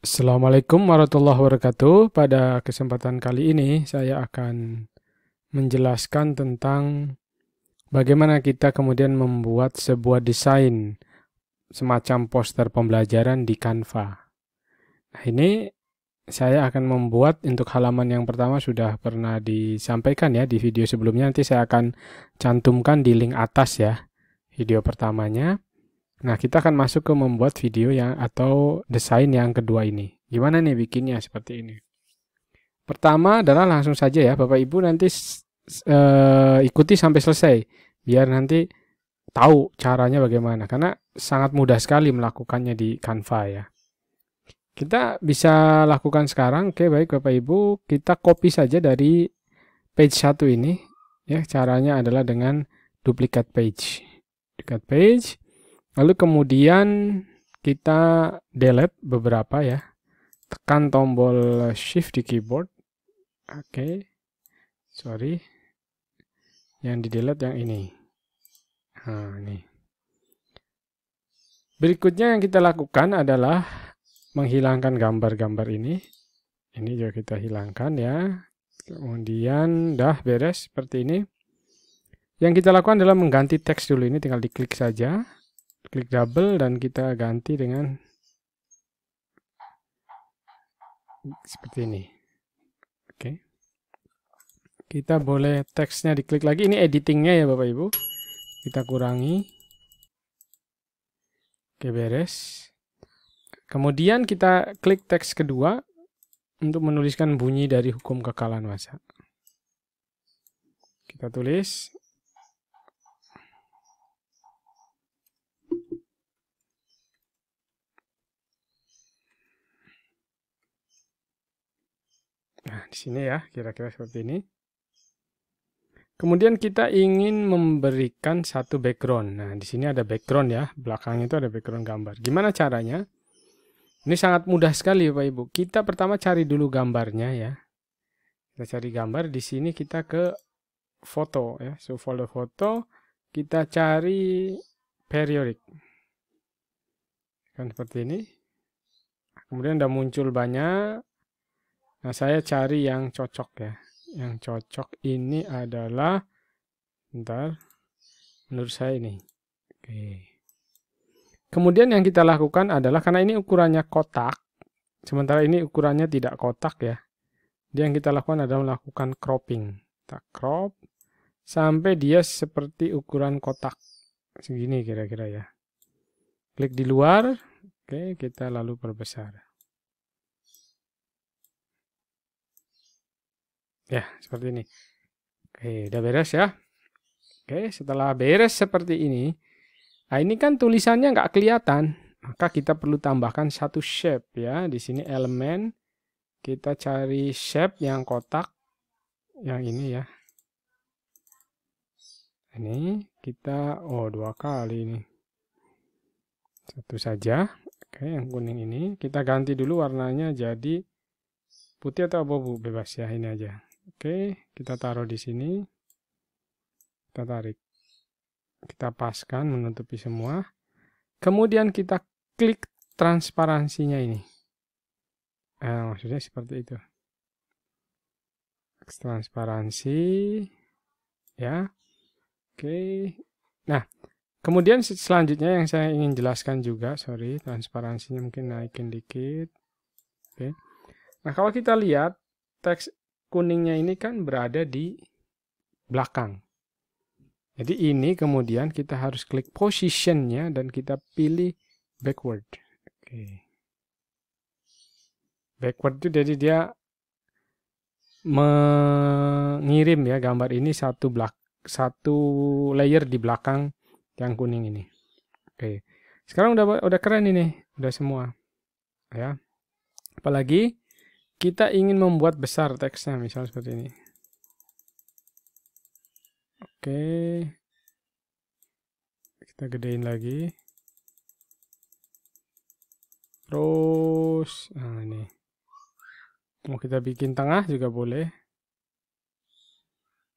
Assalamualaikum warahmatullahi wabarakatuh. Pada kesempatan kali ini saya akan menjelaskan tentang bagaimana kita kemudian membuat sebuah desain semacam poster pembelajaran di Canva. Nah, ini saya akan membuat untuk halaman yang pertama sudah pernah disampaikan ya di video sebelumnya. Nanti saya akan cantumkan di link atas ya video pertamanya. Nah, kita akan masuk ke membuat video atau desain yang kedua ini. Gimana nih bikinnya seperti ini? Pertama adalah langsung saja ya, Bapak Ibu nanti ikuti sampai selesai, biar nanti tahu caranya bagaimana. Karena sangat mudah sekali melakukannya di Canva ya. Kita bisa lakukan sekarang. Oke, baik Bapak Ibu, kita copy saja dari page 1 ini. Ya, caranya adalah dengan duplicate page. Duplicate page. Lalu kemudian kita delete beberapa ya. Tekan tombol shift di keyboard. Oke. Sorry. Yang di delete yang ini. Nah, ini. Berikutnya yang kita lakukan adalah menghilangkan gambar-gambar ini. Ini juga kita hilangkan ya. Kemudian dah beres seperti ini. Yang kita lakukan adalah mengganti teks dulu. Ini tinggal diklik saja. Klik double dan kita ganti dengan seperti ini. Oke. Kita boleh teksnya diklik lagi. Ini editingnya ya Bapak Ibu. Kita kurangi. Oke, beres. Kemudian kita klik teks kedua untuk menuliskan bunyi dari hukum kekalan massa. Kita tulis. Nah, di sini ya, kira-kira seperti ini. Kemudian kita ingin memberikan satu background. Nah, di sini ada background ya, belakangnya itu ada background gambar. Gimana caranya? Ini sangat mudah sekali Bapak Ibu. Kita pertama cari dulu gambarnya ya. Kita cari gambar, di sini kita ke foto ya. So, folder foto, kita cari periodic. Kan seperti ini. Kemudian udah muncul banyak. Nah, saya cari yang cocok ya. Yang cocok ini adalah, bentar, menurut saya ini. Oke. Kemudian yang kita lakukan adalah, karena ini ukurannya kotak, sementara ini ukurannya tidak kotak ya. Jadi yang kita lakukan adalah melakukan cropping. Kita crop sampai dia seperti ukuran kotak. Segini kira-kira ya. Klik di luar. Oke, kita lalu perbesar. Ya, seperti ini. Oke, udah beres ya. Oke, setelah beres seperti ini, nah ini kan tulisannya nggak kelihatan, maka kita perlu tambahkan satu shape ya. Di sini elemen, kita cari shape yang kotak, yang ini ya. Ini kita, dua kali ini. Satu saja. Oke, yang kuning ini kita ganti dulu warnanya jadi putih atau abu-abu, bebas ya, ini aja. Oke, kita taruh di sini. Kita tarik. Kita paskan menutupi semua. Kemudian kita klik transparansinya ini. Maksudnya seperti itu. Transparansi. Ya. Oke. Nah, kemudian selanjutnya yang saya ingin jelaskan juga. Sorry, transparansinya mungkin naikin dikit. Oke. Nah, kalau kita lihat, teks kuningnya ini kan berada di belakang. Jadi ini kemudian kita harus klik positionnya dan kita pilih backward. Oke. Backward itu jadi dia mengirim ya gambar ini satu layer di belakang yang kuning ini. Oke. Sekarang udah keren ini, udah semua. Ya. Apalagi kita ingin membuat besar teksnya, misalnya seperti ini. Oke. Kita gedein lagi. Terus, nah ini. Mau kita bikin tengah juga boleh.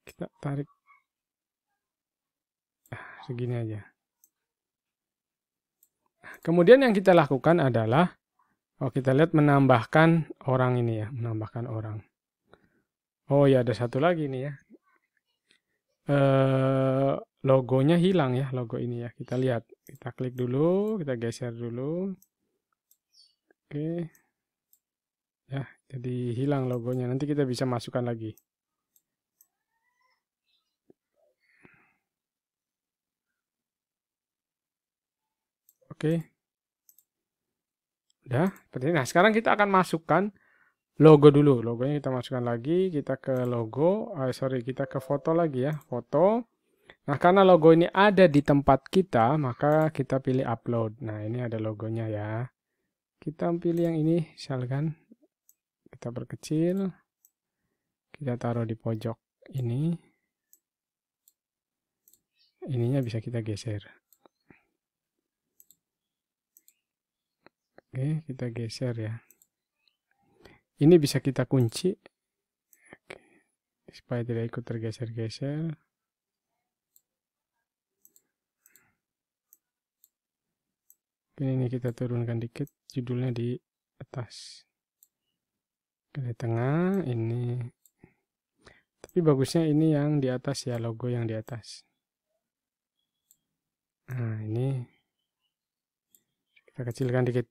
Kita tarik. Segini aja. Kemudian yang kita lakukan adalah Oh, kita lihat menambahkan orang ini ya, menambahkan orang. Oh ya, ada satu lagi nih ya. Logonya hilang ya, logo ini ya. Kita lihat, kita klik dulu, kita geser dulu. Oke. Ya, jadi hilang logonya. Nanti kita bisa masukkan lagi. Oke. Udah, seperti ini. Nah, sekarang kita akan masukkan logo dulu. Logonya kita masukkan lagi. Kita ke logo. Kita ke foto lagi ya. Foto. Nah, karena logo ini ada di tempat kita, maka kita pilih upload. Nah, ini ada logonya ya. Kita pilih yang ini, misalkan. Kita perkecil. Kita taruh di pojok ini. Ininya bisa kita geser. Oke, kita geser ya. Ini bisa kita kunci. Oke. Supaya tidak ikut tergeser-geser. Ini kita turunkan dikit, judulnya di atas. Di tengah, ini. Tapi bagusnya ini yang di atas ya, logo yang di atas. Nah, ini. Kita kecilkan dikit.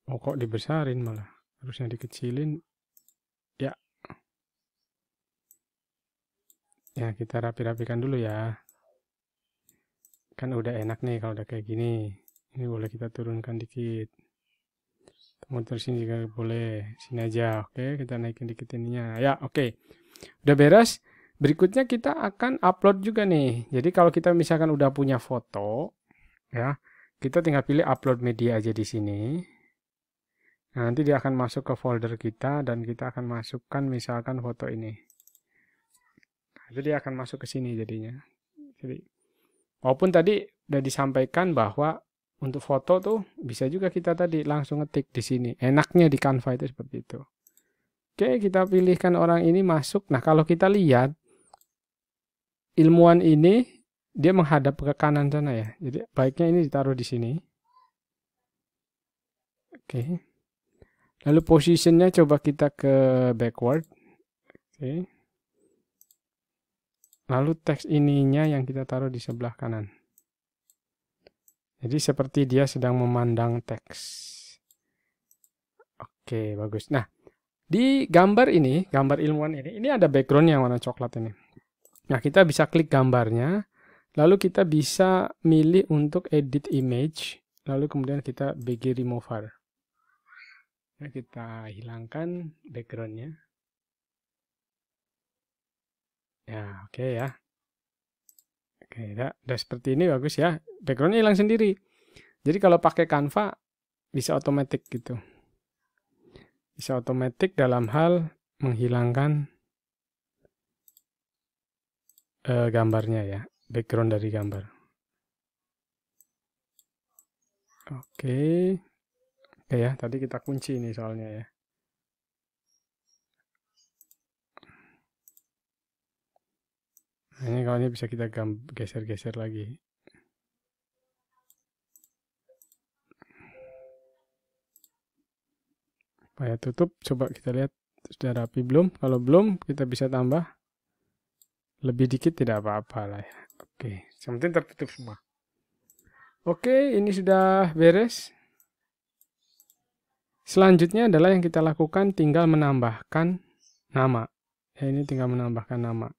Oh, kok dibesarin malah. Harusnya dikecilin. Ya. Ya, kita rapi-rapikan dulu ya. Kan udah enak nih kalau udah kayak gini. Ini boleh kita turunkan dikit. Kemudian sini juga boleh. Sini aja. Oke, kita naikin dikit ininya. Ya, oke. Udah beres. Berikutnya kita akan upload juga nih. Jadi kalau kita misalkan udah punya foto, ya, kita tinggal pilih upload media aja di sini. Nah, nanti dia akan masuk ke folder kita dan kita akan masukkan misalkan foto ini. Nah, itu dia akan masuk ke sini jadinya. Jadi, walaupun tadi udah disampaikan bahwa untuk foto tuh bisa juga kita tadi langsung ngetik di sini. Enaknya di Canva itu seperti itu. Oke, kita pilihkan orang ini masuk. Nah, kalau kita lihat ilmuwan ini dia menghadap ke kanan sana ya. Jadi baiknya ini ditaruh di sini. Oke. Lalu positionnya coba kita ke backward. Oke. Lalu teks ininya yang kita taruh di sebelah kanan. Jadi seperti dia sedang memandang teks. Oke, bagus. Nah, di gambar ini, gambar ilmuwan ini ada background yang warna coklat ini. Nah, kita bisa klik gambarnya, lalu kita bisa milih untuk edit image, lalu kemudian kita BG remover. Ya, kita hilangkan backgroundnya. Ya, oke ya. Oke, udah seperti ini bagus ya. Backgroundnya hilang sendiri. Jadi kalau pakai Canva bisa otomatis gitu. Bisa otomatis dalam hal menghilangkan gambarnya ya, background dari gambar. Oke. Oke ya, tadi kita kunci ini soalnya ya. Nah, ini kalau ini bisa kita geser-geser lagi. Supaya tutup, coba kita lihat sudah rapi belum. Kalau belum, kita bisa tambah. Lebih dikit tidak apa-apa lah ya. Oke, yang penting tertutup semua. Oke, ini sudah beres. Selanjutnya adalah yang kita lakukan tinggal menambahkan nama. Ya, ini tinggal menambahkan nama.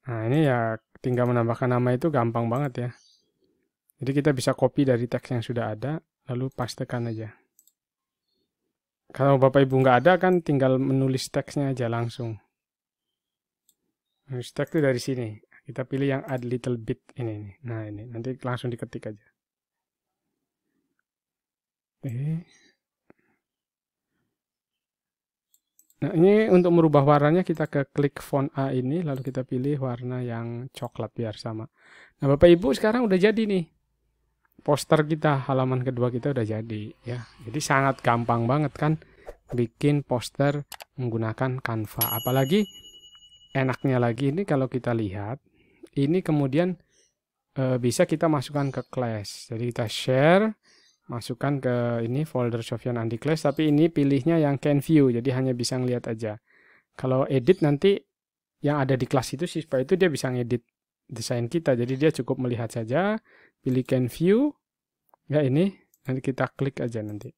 Nah, ini ya tinggal menambahkan nama itu gampang banget ya. Jadi kita bisa copy dari teks yang sudah ada, lalu pastekan aja. Kalau Bapak Ibu nggak ada kan tinggal menulis teksnya aja langsung. Menulis teks itu dari sini. Kita pilih yang add little bit ini. Nah ini, nanti langsung diketik aja. Nah ini untuk merubah warnanya kita ke klik font A ini, lalu kita pilih warna yang coklat biar sama. Nah Bapak Ibu sekarang udah jadi nih. Poster kita, halaman kedua kita udah jadi ya. Jadi sangat gampang banget kan bikin poster menggunakan Canva. Apalagi enaknya lagi ini kalau kita lihat, ini kemudian bisa kita masukkan ke Class. Jadi kita share, masukkan ke ini folder Sofyan Andi Class, tapi ini pilihnya yang can view, jadi hanya bisa ngelihat aja. Kalau edit nanti yang ada di kelas itu siswa itu dia bisa ngedit desain kita, jadi dia cukup melihat saja, pilih can view, ya ini, nanti kita klik aja nanti.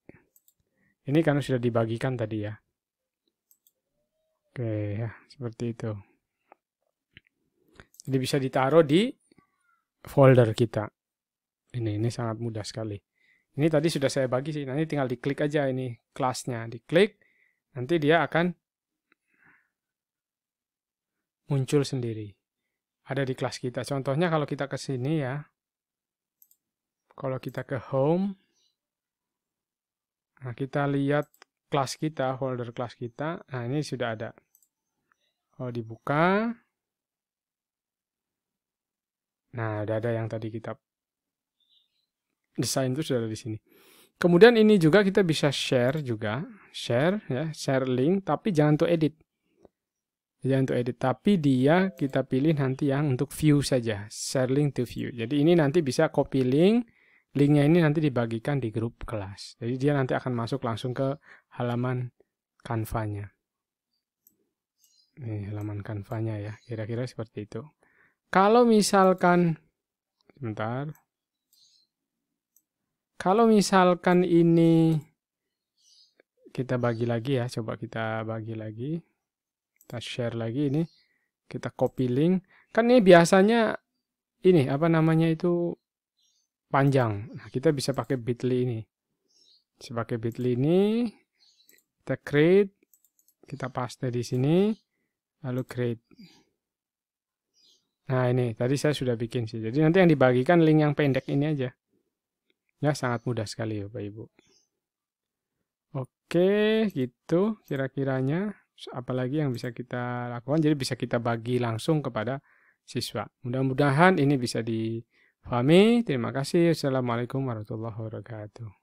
Ini karena sudah dibagikan tadi ya. Oke ya, seperti itu. Jadi bisa ditaruh di folder kita. Ini sangat mudah sekali. Ini tadi sudah saya bagi sih, nanti tinggal diklik aja ini kelasnya, diklik, nanti dia akan muncul sendiri. Ada di kelas kita. Contohnya kalau kita ke sini ya, kalau kita ke home, nah kita lihat kelas kita, folder kelas kita, nah ini sudah ada. Kalau dibuka, nah udah ada yang tadi kita desain itu sudah ada di sini. Kemudian ini juga kita bisa share juga, share ya, share link, tapi jangan untuk edit. Jangan untuk edit, tapi dia kita pilih nanti yang untuk view saja, share link to view. Jadi ini nanti bisa copy link, linknya ini nanti dibagikan di grup kelas. Jadi dia nanti akan masuk langsung ke halaman Canva-nya. Ini halaman Canva-nya ya, kira-kira seperti itu. Kalau misalkan, sebentar. Kalau misalkan ini kita bagi lagi ya, coba kita bagi lagi. Kita share lagi ini. Kita copy link. Kan ini biasanya ini apa namanya itu panjang. Nah, kita bisa pakai bit.ly ini. Bisa pakai bit.ly ini. Kita create, kita paste di sini, lalu create. Nah, ini tadi saya sudah bikin sih. Jadi nanti yang dibagikan link yang pendek ini aja. Ya, sangat mudah sekali ya, Bapak Ibu. Oke, gitu kira-kiranya. Apalagi yang bisa kita lakukan, jadi bisa kita bagi langsung kepada siswa. Mudah-mudahan ini bisa dipahami. Terima kasih. Assalamualaikum warahmatullahi wabarakatuh.